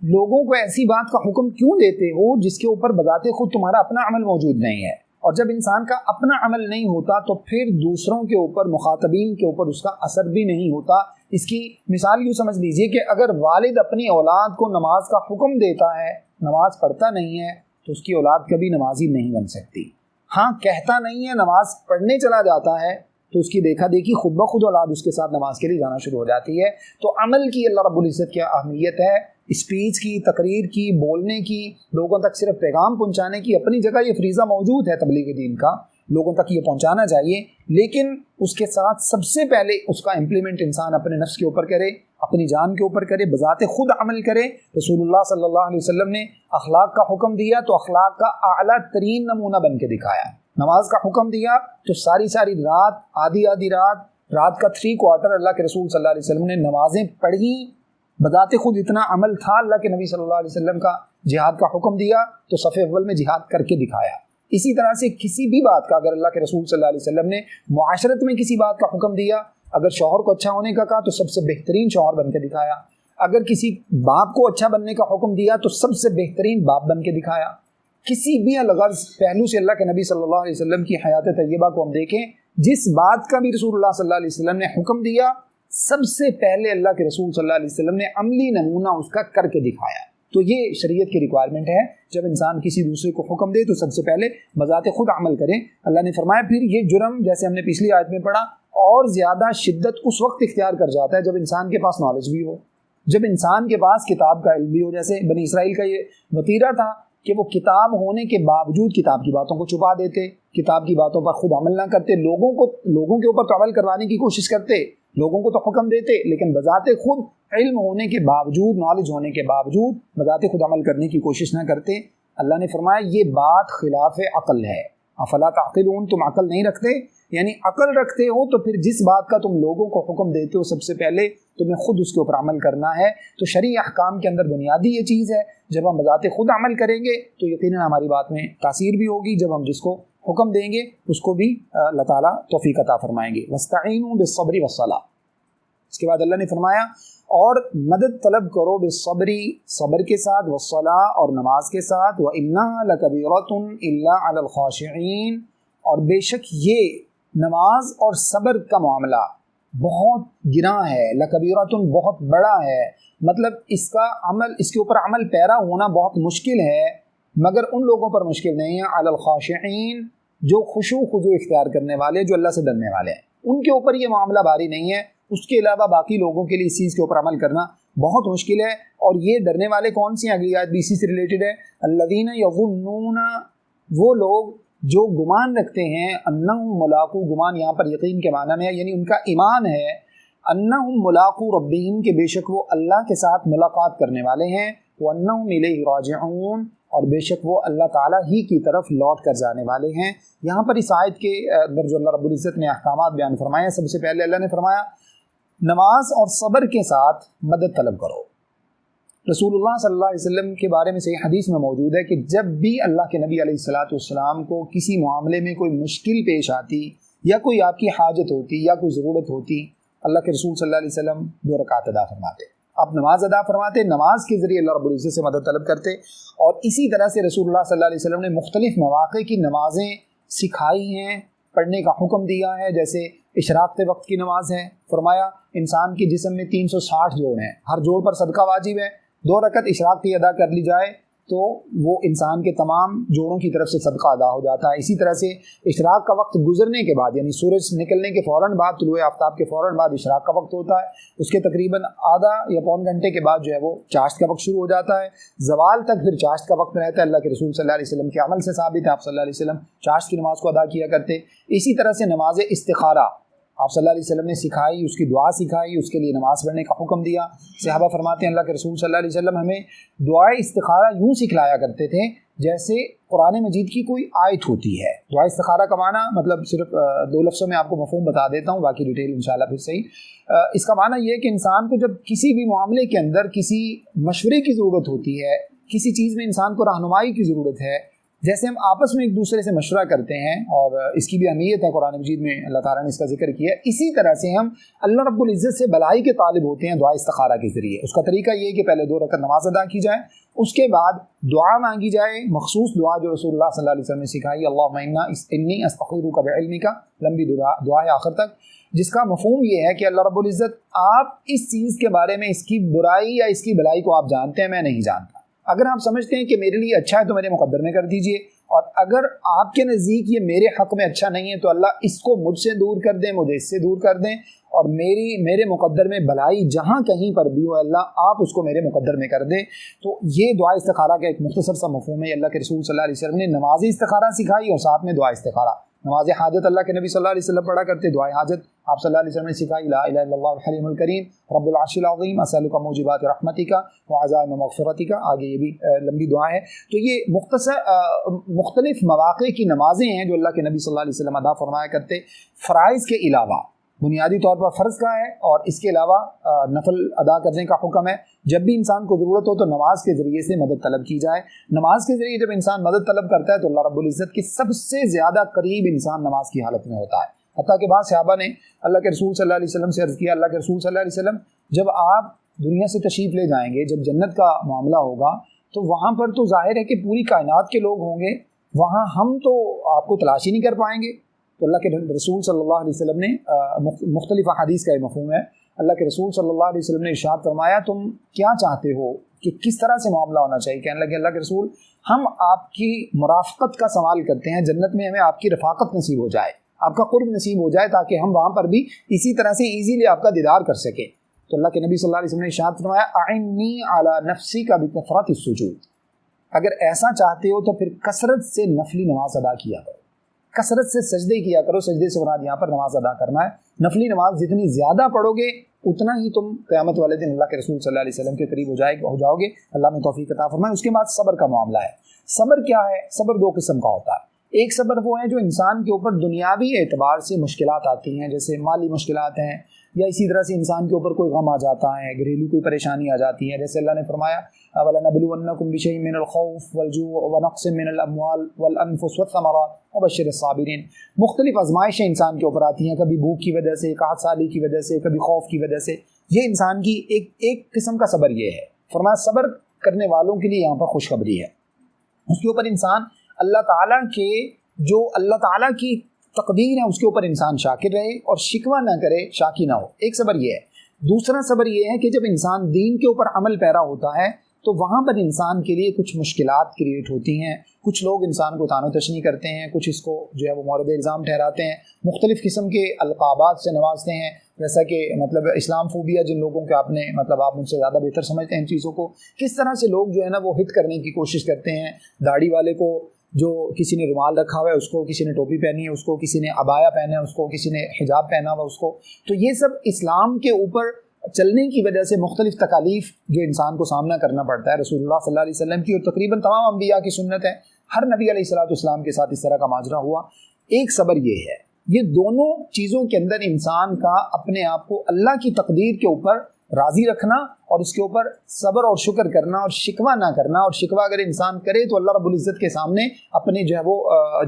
A: لوگوں کو ایسی بات کا حکم کیوں دیتے ہو جس کے اوپر بذات خود تمہارا اپنا عمل موجود نہیں ہے۔ اور جب انسان کا اپنا عمل نہیں ہوتا تو پھر دوسروں کے اوپر، مخاطبین کے اوپر اس کا اثر بھی نہیں ہوتا۔ اس کی مثال یوں سمجھ لیجئے کہ اگر والد اپنی اولاد کو نماز کا حکم دیتا ہے، نماز پڑھتا نہیں ہے، تو اس کی اولاد کبھی نمازی نہیں بن سکتی۔ ہاں کہتا نہیں ہے، نماز پڑھنے چلا جاتا ہے، تو اس کی دیکھا دیکھی خود بخود اولاد اس کے ساتھ نماز کے لیے جانا شروع ہو جاتی ہے۔ تو عمل کی اللہ رب العزت کی اہمیت ہے، اسپیچ کی، تقریر کی، بولنے کی، لوگوں تک صرف پیغام پہنچانے کی اپنی جگہ یہ فریضہ موجود ہے تبلیغ دین کا، لوگوں تک یہ پہنچانا چاہیے، لیکن اس کے ساتھ سب سے پہلے اس کا امپلیمنٹ انسان اپنے نفس کے اوپر کرے، اپنی جان کے اوپر کرے، بذات خود عمل کرے۔ رسول اللہ صلی اللہ علیہ وسلم نے اخلاق کا حکم دیا تو اخلاق کا اعلیٰ ترین نمونہ بن کے دکھایا۔ نماز کا حکم دیا تو ساری رات، آدھی رات رات کا 3/4 اللہ کے رسول صلی اللہ علیہ وسلم نے نمازیں پڑھی، بذات خود اتنا عمل تھا اللہ کے نبی صلی اللہ علیہ وسلم کا، جہاد کا حکم دیا تو صف اول میں جہاد کر کے دکھایا۔ اسی طرح سے کسی بھی بات کا اگر اللہ کے رسول صلی اللہ علیہ وسلم نے معاشرت میں کسی بات کا حکم دیا، اگر شوہر کو اچھا ہونے کا کہا تو سب سے بہترین شوہر بن کے دکھایا، اگر کسی باپ کو اچھا بننے کا حکم دیا تو سب سے بہترین باپ بن کے دکھایا۔ کسی بھی الغرض پہلو سے اللہ کے نبی صلی اللہ علیہ وسلم کی حیات طیبہ کو ہم دیکھیں، جس بات کا بھی رسول اللہ صلی اللہ علیہ وسلم نے حکم دیا، سب سے پہلے اللہ کے رسول صلی اللہ علیہ وسلم نے عملی نمونہ اس کا کر کے دکھایا۔ تو یہ شریعت کی ریکوائرمنٹ ہے، جب انسان کسی دوسرے کو حکم دے تو سب سے پہلے بذات خود عمل کریں۔ اللہ نے فرمایا پھر یہ جرم، جیسے ہم نے پچھلی آیت میں پڑھا، اور زیادہ شدت اس وقت اختیار کر جاتا ہے جب انسان کے پاس نالج بھی ہو، جب انسان کے پاس کتاب کا علم بھی ہو۔ جیسے بنی اسرائیل کا یہ وتیرہ تھا کہ وہ کتاب ہونے کے باوجود کتاب کی باتوں کو چھپا دیتے، کتاب کی باتوں پر خود عمل نہ کرتے، لوگوں کے اوپر تو عمل کروانے کی کوشش کرتے، لوگوں کو تو حکم دیتے، لیکن بذات خود علم ہونے کے باوجود، نالج ہونے کے باوجود بذات خود عمل کرنے کی کوشش نہ کرتے۔ اللہ نے فرمایا یہ بات خلاف عقل ہے، افلا تعقلون، تم عقل نہیں رکھتے؟ یعنی عقل رکھتے ہو تو پھر جس بات کا تم لوگوں کو حکم دیتے ہو سب سے پہلے تمہیں خود اس کے اوپر عمل کرنا ہے۔ تو شرعی احکام کے اندر بنیادی یہ چیز ہے، جب ہم بذات خود عمل کریں گے تو یقیناً ہماری بات میں تاثیر بھی ہوگی، جب ہم جس کو حکم دیں گے اس کو بھی اللہ تعالیٰ توفیق عطا فرمائیں گے۔ وَاسْتَعِینُوا بِالصَّبْرِ وَالصَّلَاةِ، اس کے بعد اللہ نے فرمایا اور مدد طلب کرو بالصبری، صبر کے ساتھ، والصلاة اور نماز کے ساتھ، وَإِنَّهَا لَكَبِيرَةٌ إِلَّا عَلَى الْخَاشِعِينَ، اور بے شک یہ نماز اور صبر کا معاملہ بہت گراں ہے، لَكَبِيرَةٌ بہت بڑا ہے، مطلب اس کے اوپر عمل پیرا ہونا بہت مشکل ہے، مگر ان لوگوں پر مشکل نہیں ہے، علی الخاشعین، جو خشوع خضوع اختیار کرنے والے، جو اللہ سے ڈرنے والے ہیں، ان کے اوپر یہ معاملہ بھاری نہیں ہے۔ اس کے علاوہ باقی لوگوں کے لیے اس چیز کے اوپر عمل کرنا بہت مشکل ہے۔ اور یہ ڈرنے والے کون سی ہیں؟ اگلی آیت بھی اسی سے ریلیٹڈ ہے، الذین یظنون، وہ لوگ جو گمان رکھتے ہیں، انہم ملاقو، گمان یہاں پر یقین کے معنی میں ہے، یعنی ان کا ایمان ہے، انہم ملاقو ربہم، کہ بے شک وہ اللہ کے ساتھ ملاقات کرنے والے ہیں، وانہم الیہ راجعون، اور بے شک وہ اللہ تعالیٰ ہی کی طرف لوٹ کر جانے والے ہیں۔ یہاں پر اس آیت کے اندر جو اللہ رب العزت نے احکامات بیان فرمائے ہیں، سب سے پہلے اللہ نے فرمایا نماز اور صبر کے ساتھ مدد طلب کرو۔ رسول اللہ صلی اللہ علیہ وسلم کے بارے میں صحیح حدیث میں موجود ہے کہ جب بھی اللہ کے نبی علیہ السلام کو کسی معاملے میں کوئی مشکل پیش آتی یا کوئی آپ کی حاجت ہوتی یا کوئی ضرورت ہوتی، اللہ کے رسول صلی اللہ علیہ وسلم 2 رکعت ادا فرماتے، آپ نماز ادا فرماتے، نماز کے ذریعے اللہ رب العزت سے مدد طلب کرتے۔ اور اسی طرح سے رسول اللہ صلی اللہ علیہ وسلم نے مختلف مواقع کی نمازیں سکھائی ہیں، پڑھنے کا حکم دیا ہے، جیسے اشراق کے وقت کی نماز ہے، فرمایا انسان کے جسم میں 360 جوڑ ہیں، ہر جوڑ پر صدقہ واجب ہے، 2 رکعت اشراق کی ادا کر لی جائے تو وہ انسان کے تمام جوڑوں کی طرف سے صدقہ ادا ہو جاتا ہے۔ اسی طرح سے اشراق کا وقت گزرنے کے بعد، یعنی سورج نکلنے کے فوراً بعد، طلوع آفتاب کے فوراً بعد اشراق کا وقت ہوتا ہے، اس کے تقریباً آدھا یا پون گھنٹے کے بعد جو ہے وہ چاشت کا وقت شروع ہو جاتا ہے، زوال تک پھر چاشت کا وقت رہتا ہے۔ اللہ کے رسول صلی اللہ علیہ وسلم کے عمل سے ثابت ہے، آپ صلی اللہ علیہ وسلم چاشت کی نماز کو ادا کیا کرتے۔ اسی طرح سے نماز استخارہ آپ صلی اللہ علیہ وسلم نے سکھائی، اس کی دعا سکھائی، اس کے لیے نماز پڑھنے کا حکم دیا۔ صحابہ فرماتے ہیں اللہ کے رسول صلی اللہ علیہ وسلم ہمیں دعائے استخارہ یوں سکھلایا کرتے تھے جیسے قرآن مجید کی کوئی آیت ہوتی ہے۔ دعائے استخارہ کا معنی، مطلب صرف 2 لفظوں میں آپ کو مفہوم بتا دیتا ہوں، باقی ڈیٹیل انشاءاللہ پھر صحیح۔ اس کا معنی یہ ہے کہ انسان کو جب کسی بھی معاملے کے اندر کسی مشورے کی ضرورت ہوتی ہے، کسی چیز میں انسان کو رہنمائی کی ضرورت ہے، جیسے ہم آپس میں ایک دوسرے سے مشورہ کرتے ہیں، اور اس کی بھی اہمیت ہے، قرآن مجید میں اللہ تعالیٰ نے اس کا ذکر کیا ہے، اسی طرح سے ہم اللہ رب العزت سے بھلائی کے طالب ہوتے ہیں دعا استخارہ کے ذریعے۔ اس کا طریقہ یہ ہے کہ پہلے 2 رکعت نماز ادا کی جائے، اس کے بعد دعا مانگی جائے، مخصوص دعا جو رسول اللہ صلی اللہ علیہ وسلم نے سکھائی، اللہم انی استخیرک بعلمک، لمبی دعا ہے آخر تک، جس کا مفہوم یہ ہے کہ اللہ رب العزت آپ اس چیز کے بارے میں، اس کی برائی یا اس کی بھلائی کو آپ جانتے ہیں، میں نہیں جانتا، اگر آپ سمجھتے ہیں کہ میرے لیے اچھا ہے تو میرے مقدر میں کر دیجئے، اور اگر آپ کے نزدیک یہ میرے حق میں اچھا نہیں ہے تو اللہ اس کو مجھ سے دور کر دیں، مجھے اس سے دور کر دیں، اور میرے مقدر میں بھلائی جہاں کہیں پر بھی ہو اللہ آپ اس کو میرے مقدر میں کر دیں۔ تو یہ دعا استخارہ کا ایک مختصر سا مفہوم ہے۔ اللہ کے رسول صلی اللہ علیہ وسلم نے نماز استخارہ سکھائی اور ساتھ میں دعا استخارہ۔ نماز حاجت اللہ کے نبی صلی اللہ علیہ وسلم پڑھا کرتے، دعائے حاجت آپ صلی اللہ علیہ وسلم نے سکھائی، لا الہ الا اللہ الحلیم الکریم رب العرش العظیم اسألک موجبات رحمتک وعزائم مغفرتک، آگے یہ بھی لمبی دعا ہے۔ تو یہ مختلف مواقع کی نمازیں ہیں جو اللہ کے نبی صلی اللہ علیہ وسلم ادا فرمایا کرتے، فرائض کے علاوہ۔ بنیادی طور پر فرض کا ہے، اور اس کے علاوہ نفل ادا کرنے کا حکم ہے۔ جب بھی انسان کو ضرورت ہو تو نماز کے ذریعے سے مدد طلب کی جائے۔ نماز کے ذریعے جب انسان مدد طلب کرتا ہے تو اللہ رب العزت کے سب سے زیادہ قریب انسان نماز کی حالت میں ہوتا ہے۔ حتیٰ کہ بعض صحابہ نے اللہ کے رسول صلی اللہ علیہ وسلم سے عرض کیا، اللہ کے رسول صلی اللہ علیہ وسلم، جب آپ دنیا سے تشریف لے جائیں گے، جب جنت کا معاملہ ہوگا تو وہاں پر تو ظاہر ہے کہ پوری کائنات کے لوگ ہوں گے، وہاں ہم تو آپ کو تلاش ہی نہیں کر پائیں گے۔ تو اللہ کے رسول صلی اللہ علیہ وسلم نے مختلف احادیث کا یہ مفہوم ہے، اللہ کے رسول صلی اللہ علیہ وسلم نے ارشاد فرمایا، تم کیا چاہتے ہو کہ کس طرح سے معاملہ ہونا چاہیے؟ کہنے لگے اللہ کے رسول، ہم آپ کی مرافقت کا سوال کرتے ہیں، جنت میں ہمیں آپ کی رفاقت نصیب ہو جائے، آپ کا قرب نصیب ہو جائے، تاکہ ہم وہاں پر بھی اسی طرح سے ایزیلی آپ کا دیدار کر سکیں۔ تو اللہ کے نبی صلی اللہ علیہ وسلم نے ارشاد فرمایا، اعنی علی نفسی کا بکثرت السجود، اگر ایسا چاہتے ہو تو پھر کثرت سے نفلی نماز ادا کیا کرو، کثرت سے سجدے کیا کرو۔ سجدے سے مراد یہاں پر نماز ادا کرنا ہے۔ نفلی نماز جتنی زیادہ پڑھو گے اتنا ہی تم قیامت والے دن اللہ کے رسول صلی اللہ علیہ وسلم کے قریب ہو جاؤ گے۔ اللہ میں توفیق عطا فرمائے۔ اس کے بعد صبر کا معاملہ ہے۔ صبر کیا ہے؟ صبر دو قسم کا ہوتا ہے۔ ایک صبر وہ ہے جو انسان کے اوپر دنیاوی اعتبار سے مشکلات آتی ہیں، جیسے مالی مشکلات ہیں، یا اسی طرح سے انسان کے اوپر کوئی غم آ جاتا ہے، گھریلو کوئی پریشانی آ جاتی ہے، جیسے اللہ نے فرمایا وَلَنَبْلُوَنَّكُمْ بِشَيْءٍ مِّنَ الْخَوْفِ وَالْجُوعِ وَنَقْصٍ مِّنَ الْأَمْوَالِ وَالْأَنفُسِ وَالثَّمَرَاتِ وَبَشِّرِ الصَّابِرِينَ۔ مختلف آزمائشیں انسان کے اوپر آتی ہیں، کبھی بھوک کی وجہ سے، قحط سالی کی وجہ سے، کبھی خوف کی وجہ سے۔ یہ انسان کی ایک قسم کا صبر یہ ہے۔ فرمایا صبر کرنے والوں کے لیے یہاں پر خوشخبری ہے۔ اس کے اوپر انسان اللہ تعالیٰ کے جو اللہ تعالیٰ کی تقدیر ہے اس کے اوپر انسان شاکر رہے اور شکوہ نہ کرے، شاکی نہ ہو۔ ایک صبر یہ ہے۔ دوسرا صبر یہ ہے کہ جب انسان دین کے اوپر عمل پیرا ہوتا ہے تو وہاں پر انسان کے لیے کچھ مشکلات کریٹ ہوتی ہیں، کچھ لوگ انسان کو طعن و تشنیع کرتے ہیں، کچھ اس کو جو ہے وہ مورد الزام ٹھہراتے ہیں، مختلف قسم کے القابات سے نوازتے ہیں، جیسا کہ مطلب اسلام فوبیا جن لوگوں کے آپ نے آپ مجھ سے زیادہ بہتر سمجھتے ہیں ان چیزوں کو، کس طرح سے لوگ جو ہے نا وہ ہٹ کرنے کی کوشش کرتے ہیں۔ داڑھی والے کو جو کسی نے رومال رکھا ہوا ہے اس کو، کسی نے ٹوپی پہنی ہے اس کو، کسی نے عبایا پہنا ہے اس کو، کسی نے حجاب پہنا ہوا اس کو، تو یہ سب اسلام کے اوپر چلنے کی وجہ سے مختلف تکالیف جو انسان کو سامنا کرنا پڑتا ہے۔ رسول اللہ صلی اللہ علیہ وسلم کی اور تقریباً تمام انبیاء کی سنت ہے، ہر نبی علیہ السلام کے ساتھ اس طرح کا ماجرا ہوا۔ ایک صبر یہ ہے، یہ دونوں چیزوں کے اندر انسان کا اپنے آپ کو اللہ کی تقدیر کے اوپر راضی رکھنا اور اس کے اوپر صبر اور شکر کرنا اور شکوہ نہ کرنا، اور شکوہ اگر انسان کرے تو اللہ رب العزت کے سامنے اپنے جو ہے وہ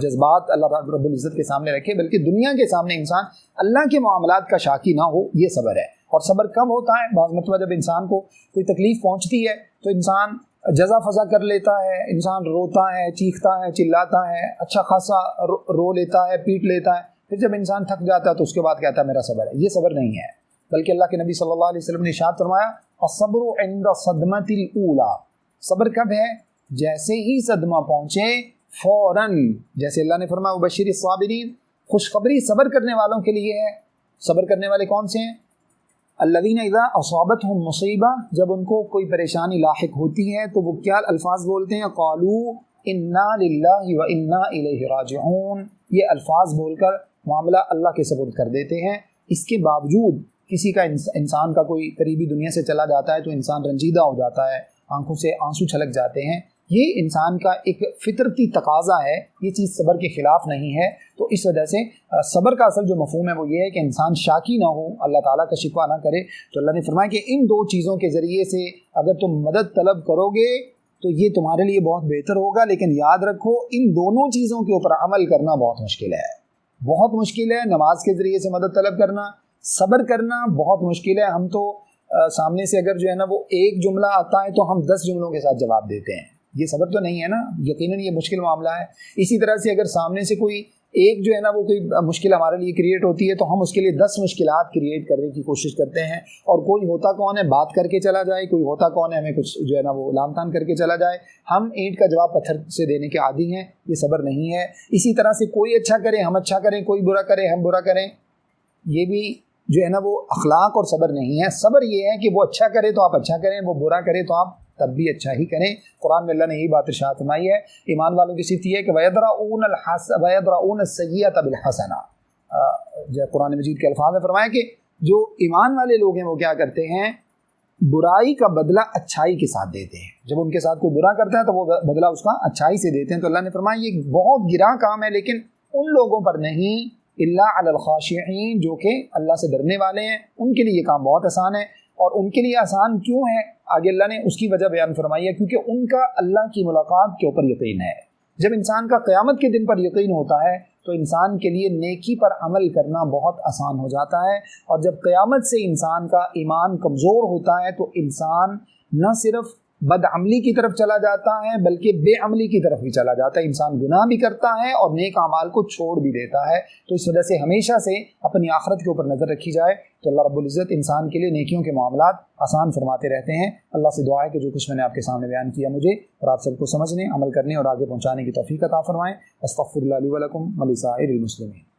A: جذبات اللہ رب العزت کے سامنے رکھے، بلکہ دنیا کے سامنے انسان اللہ کے معاملات کا شاکی نہ ہو، یہ صبر ہے۔ اور صبر کب ہوتا ہے؟ بعض مرتبہ جب انسان کو کوئی تکلیف پہنچتی ہے تو انسان جزا فضا کر لیتا ہے، انسان روتا ہے، چیختا ہے، چلاتا ہے، اچھا خاصا رو لیتا ہے، پیٹ لیتا ہے، پھر جب انسان تھک جاتا ہے تو اس کے بعد کہتا ہے میرا صبر ہے۔ یہ صبر نہیں ہے، بلکہ اللہ کے نبی صلی اللہ علیہ وسلم نے ارشاد فرمایا الصبر عند صدمۃ الاولی، صبر کب ہے؟ جیسے ہی صدمہ پہنچے فوراً، جیسے اللہ نے فرمایا وبشر الصابرین، خوشخبری صبر کرنے والوں کے لیے ہے۔ صبر کرنے والے کون سے ہیں؟ الذین اذا اصابتهم مصیبہ، جب ان کو کوئی پریشانی لاحق ہوتی ہے تو وہ کیا الفاظ بولتے ہیں؟ قالوا انا للہ وانا الیہ راجعون، یہ الفاظ بول کر معاملہ اللہ کے سپرد کر دیتے ہیں۔ اس کے باوجود کسی کا انسان کا کوئی قریبی دنیا سے چلا جاتا ہے تو انسان رنجیدہ ہو جاتا ہے، آنکھوں سے آنسو چھلک جاتے ہیں، یہ انسان کا ایک فطرتی تقاضا ہے، یہ چیز صبر کے خلاف نہیں ہے۔ تو اس وجہ سے صبر کا اصل جو مفہوم ہے وہ یہ ہے کہ انسان شاکی نہ ہو، اللہ تعالیٰ کا شکوہ نہ کرے۔ تو اللہ نے فرمایا کہ ان دو چیزوں کے ذریعے سے اگر تم مدد طلب کرو گے تو یہ تمہارے لیے بہت بہتر ہوگا، لیکن یاد رکھو ان دونوں چیزوں کے اوپر عمل کرنا بہت مشکل ہے، بہت مشکل ہے۔ نماز کے ذریعے سے مدد طلب کرنا، صبر کرنا بہت مشکل ہے۔ ہم تو سامنے سے اگر جو ہے نا وہ ایک جملہ آتا ہے تو ہم 10 جملوں کے ساتھ جواب دیتے ہیں، یہ صبر تو نہیں ہے نا، یقیناً یہ مشکل معاملہ ہے۔ اسی طرح سے اگر سامنے سے کوئی ایک جو ہے نا وہ کوئی مشکل ہمارے لیے کریٹ ہوتی ہے تو ہم اس کے لیے 10 مشکلات کریٹ کرنے کی کوشش کرتے ہیں، اور کوئی ہوتا کون ہے بات کر کے چلا جائے، کوئی ہوتا کون ہے ہمیں کچھ جو ہے نا وہ لام تان کر کے چلا جائے۔ ہم اینٹ کا جواب پتھر سے دینے کے عادی ہیں، یہ صبر نہیں ہے۔ اسی طرح سے کوئی اچھا کرے ہم اچھا کریں، کوئی برا کرے ہم برا کریں، یہ بھی جو ہے نا وہ اخلاق اور صبر نہیں ہے۔ صبر یہ ہے کہ وہ اچھا کرے تو آپ اچھا کریں، وہ برا کرے تو آپ تب بھی اچھا ہی کریں۔ قرآن میں اللہ نے یہی بات ارشاد فرمائی ہے، ایمان والوں کی صفت یہ ہے کہ وَيَدْرَؤُونَ السَّيِّئَةَ بِالْحَسَنَةِ، جو قرآن مجید کے الفاظ میں فرمایا کہ جو ایمان والے لوگ ہیں وہ کیا کرتے ہیں؟ برائی کا بدلہ اچھائی کے ساتھ دیتے ہیں۔ جب ان کے ساتھ کوئی برا کرتا ہے تو وہ بدلہ اس کا اچھائی سے دیتے ہیں۔ تو اللہ نے فرمایا یہ بہت گراں کام ہے، لیکن ان لوگوں پر نہیں الا علی الخاشعین، جو کہ اللہ سے ڈرنے والے ہیں ان کے لیے یہ کام بہت آسان ہے۔ اور ان کے لیے آسان کیوں ہے؟ آگے اللہ نے اس کی وجہ بیان فرمائی ہے، کیونکہ ان کا اللہ کی ملاقات کے اوپر یقین ہے۔ جب انسان کا قیامت کے دن پر یقین ہوتا ہے تو انسان کے لیے نیکی پر عمل کرنا بہت آسان ہو جاتا ہے، اور جب قیامت سے انسان کا ایمان کمزور ہوتا ہے تو انسان نہ صرف بد عملی کی طرف چلا جاتا ہے بلکہ بے عملی کی طرف بھی چلا جاتا ہے، انسان گناہ بھی کرتا ہے اور نیک اعمال کو چھوڑ بھی دیتا ہے۔ تو اس وجہ سے ہمیشہ سے اپنی آخرت کے اوپر نظر رکھی جائے تو اللہ رب العزت انسان کے لیے نیکیوں کے معاملات آسان فرماتے رہتے ہیں۔ اللہ سے دعا ہے کہ جو کچھ میں نے آپ کے سامنے بیان کیا مجھے اور آپ سب کو سمجھنے، عمل کرنے اور آگے پہنچانے کی توفیق عطا فرمائیں۔ استغفر اللہ لی ولکم ولسائر المسلمین۔